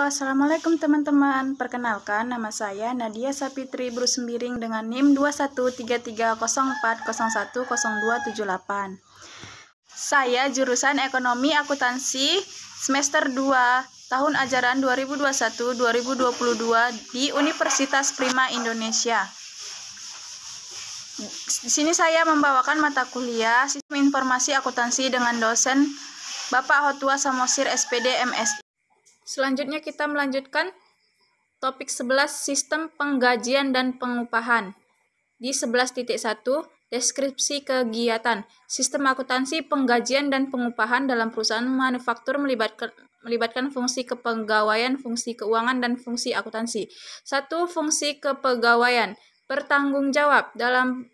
Assalamualaikum teman-teman. Perkenalkan, nama saya Nadia Sapitri Brusembiring dengan NIM 213304010278. Saya jurusan Ekonomi Akuntansi semester 2 tahun ajaran 2021-2022 di Universitas Prima Indonesia. Di sini saya membawakan mata kuliah Sistem Informasi Akuntansi dengan dosen Bapak Hotua Samosir SPD MSI. Selanjutnya kita melanjutkan topik 11 Sistem Penggajian dan Pengupahan. Di 11.1 deskripsi kegiatan. Sistem akuntansi penggajian dan pengupahan dalam perusahaan manufaktur melibatkan fungsi kepegawaian, fungsi keuangan, dan fungsi akuntansi. 1. Fungsi kepegawaian. Bertanggung jawab dalam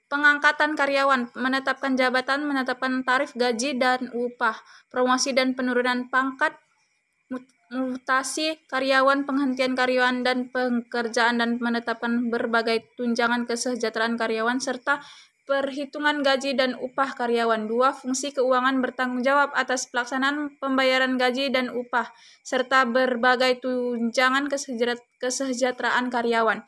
pengangkatan karyawan, menetapkan jabatan, menetapkan tarif gaji dan upah, promosi dan penurunan pangkat, mutasi karyawan, penghentian karyawan dan pekerjaan, dan menetapkan berbagai tunjangan kesejahteraan karyawan, serta perhitungan gaji dan upah karyawan. 2. Fungsi keuangan bertanggung jawab atas pelaksanaan pembayaran gaji dan upah, serta berbagai tunjangan kesejahteraan karyawan.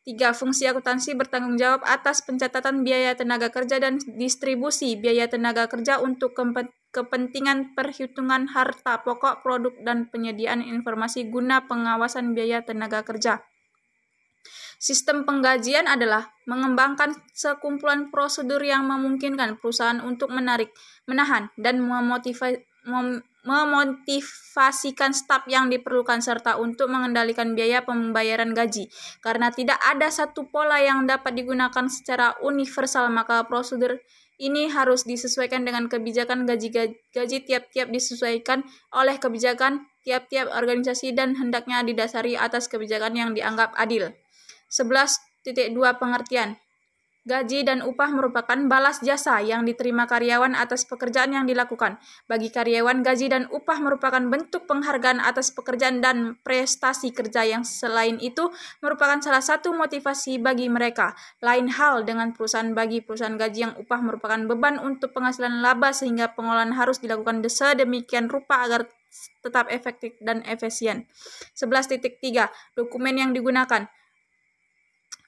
3. Fungsi akuntansi bertanggung jawab atas pencatatan biaya tenaga kerja dan distribusi biaya tenaga kerja untuk kepentingan perhitungan harta pokok, produk, dan penyediaan informasi guna pengawasan biaya tenaga kerja. Sistem penggajian adalah mengembangkan sekumpulan prosedur yang memungkinkan perusahaan untuk menarik, menahan, dan memotivasikan staf yang diperlukan, serta untuk mengendalikan biaya pembayaran gaji. Karena tidak ada satu pola yang dapat digunakan secara universal, maka prosedur ini harus disesuaikan dengan kebijakan gaji tiap-tiap disesuaikan oleh kebijakan tiap-tiap organisasi dan hendaknya didasari atas kebijakan yang dianggap adil. 11.2 Pengertian. Gaji dan upah merupakan balas jasa yang diterima karyawan atas pekerjaan yang dilakukan. Bagi karyawan, gaji dan upah merupakan bentuk penghargaan atas pekerjaan dan prestasi kerja yang selain itu merupakan salah satu motivasi bagi mereka. Lain hal dengan perusahaan. Bagi perusahaan, gaji yang upah merupakan beban untuk penghasilan laba sehingga pengolahan harus dilakukan sedemikian rupa agar tetap efektif dan efisien. 11.3 Dokumen yang digunakan.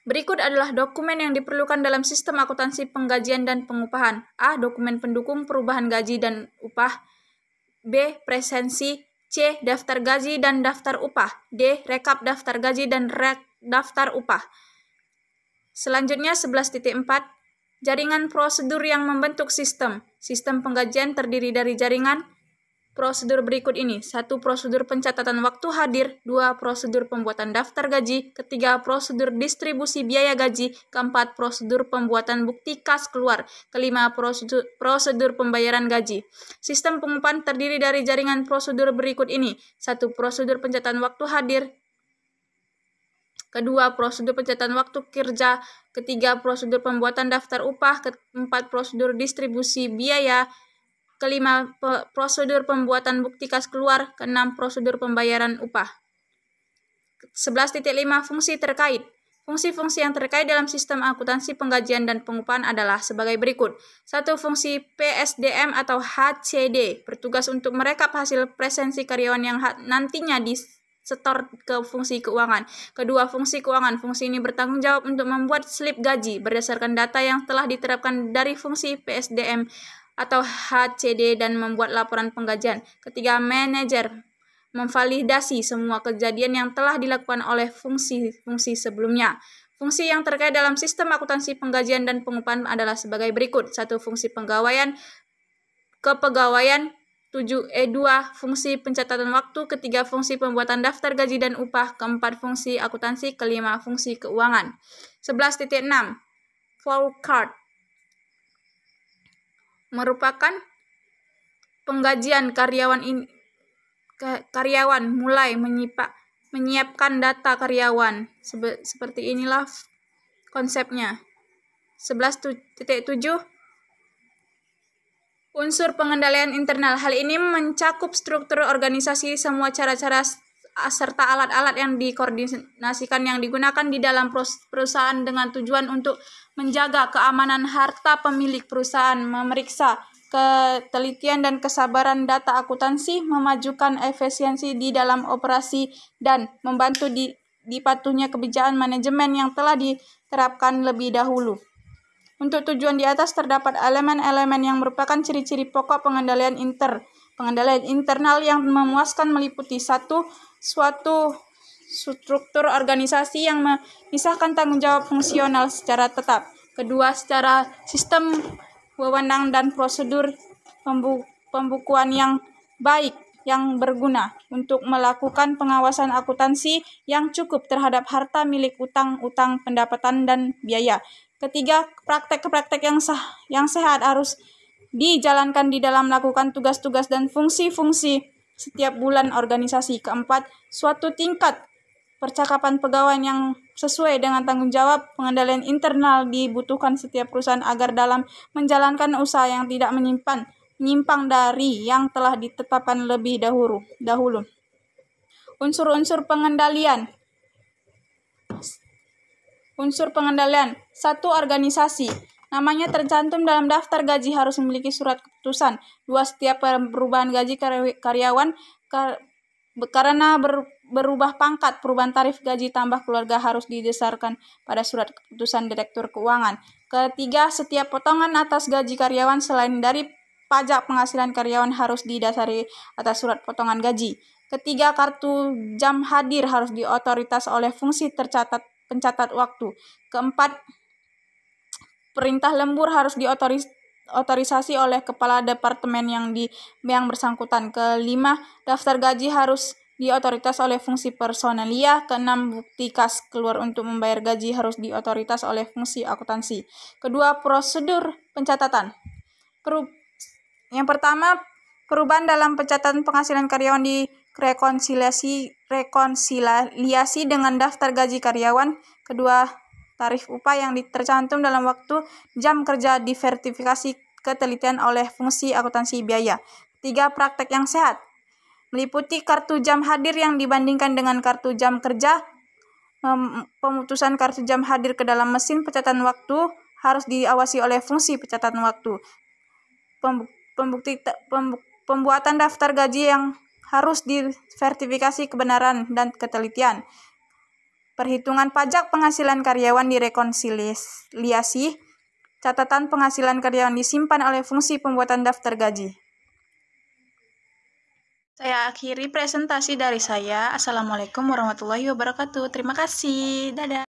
Berikut adalah dokumen yang diperlukan dalam sistem akuntansi penggajian dan pengupahan. A. Dokumen pendukung perubahan gaji dan upah. B. Presensi. C. Daftar gaji dan daftar upah. D. Rekap daftar gaji dan daftar upah. Selanjutnya 11.4 Jaringan prosedur yang membentuk sistem. Sistem penggajian terdiri dari jaringan prosedur berikut ini. 1. Prosedur pencatatan waktu hadir. 2. Prosedur pembuatan daftar gaji. 3. Prosedur distribusi biaya gaji. 4. Prosedur pembuatan bukti kas keluar. 5. Prosedur pembayaran gaji. Sistem pengupahan terdiri dari jaringan prosedur berikut ini. 1. Prosedur pencatatan waktu hadir. 2. Prosedur pencatatan waktu kerja. 3. Prosedur pembuatan daftar upah. 4. Prosedur distribusi biaya. 5. Prosedur pembuatan bukti kas keluar. 6. Prosedur pembayaran upah. 11.5 Fungsi terkait. Fungsi-fungsi yang terkait dalam sistem akuntansi penggajian dan pengupahan adalah sebagai berikut. 1. Fungsi PSDM atau HCD bertugas untuk merekap hasil presensi karyawan yang nantinya disetor ke fungsi keuangan. 2. Fungsi keuangan. Fungsi ini bertanggung jawab untuk membuat slip gaji berdasarkan data yang telah diterapkan dari fungsi PSDM atau HCD dan membuat laporan penggajian. 3. Manajer memvalidasi semua kejadian yang telah dilakukan oleh fungsi-fungsi sebelumnya. Fungsi yang terkait dalam sistem akuntansi penggajian dan pengupahan adalah sebagai berikut. 1. Fungsi kepegawaian. 2. Fungsi pencatatan waktu. 3. Fungsi pembuatan daftar gaji dan upah. 4. Fungsi akuntansi. 5. Fungsi keuangan. 11.6 Forecast merupakan penggajian karyawan mulai menyiapkan data karyawan. Seperti inilah konsepnya. 11.7 Unsur pengendalian internal. Hal ini mencakup struktur organisasi, semua cara-cara serta alat-alat yang dikoordinasikan yang digunakan di dalam perusahaan dengan tujuan untuk menjaga keamanan harta pemilik perusahaan, memeriksa ketelitian dan kesabaran data akuntansi, memajukan efisiensi di dalam operasi, dan membantu dipatuhnya kebijakan manajemen yang telah diterapkan lebih dahulu. Untuk tujuan di atas terdapat elemen-elemen yang merupakan ciri-ciri pokok pengendalian internal yang memuaskan meliputi: 1. Suatu struktur organisasi yang memisahkan tanggung jawab fungsional secara tetap. 2. Secara sistem wewenang dan prosedur pembukuan yang baik yang berguna untuk melakukan pengawasan akuntansi yang cukup terhadap harta milik utang, pendapatan, dan biaya. 3. Praktek-praktek yang sehat harus dijalankan di dalam melakukan tugas-tugas dan fungsi-fungsi setiap bulan organisasi. 4. Suatu tingkat percakapan pegawai yang sesuai dengan tanggung jawab pengendalian internal dibutuhkan setiap perusahaan agar dalam menjalankan usaha yang tidak menyimpang dari yang telah ditetapkan lebih dahulu. Unsur pengendalian. 1. Organisasi. Namanya tercantum dalam daftar gaji harus memiliki surat keputusan. 2. Setiap perubahan gaji karyawan karena berubah pangkat, perubahan tarif gaji tambah keluarga harus didasarkan pada surat keputusan Direktur Keuangan. 3. Setiap potongan atas gaji karyawan selain dari pajak penghasilan karyawan harus didasari atas surat potongan gaji. 4. Kartu jam hadir harus diotoritas oleh fungsi pencatat waktu. 5. Perintah lembur harus diotorisasi oleh kepala departemen yang bersangkutan. 5. Daftar gaji harus diotoritas oleh fungsi personalia. 6. Bukti kas keluar untuk membayar gaji harus diotoritas oleh fungsi akuntansi. 2. Prosedur pencatatan. Yang pertama, perubahan dalam pencatatan penghasilan karyawan rekonsiliasi dengan daftar gaji karyawan. 2. Tarif upah yang tercantum dalam waktu jam kerja diversifikasi ketelitian oleh fungsi akuntansi biaya. 3. Praktek yang sehat meliputi kartu jam hadir yang dibandingkan dengan kartu jam kerja. Pemutusan kartu jam hadir ke dalam mesin pencatatan waktu harus diawasi oleh fungsi pencatatan waktu. Pembuatan daftar gaji yang harus diverifikasi kebenaran dan ketelitian. Perhitungan pajak penghasilan karyawan direkonsiliasi. Catatan penghasilan karyawan disimpan oleh fungsi pembuatan daftar gaji. Saya akhiri presentasi dari saya. Assalamualaikum warahmatullahi wabarakatuh. Terima kasih. Dadah.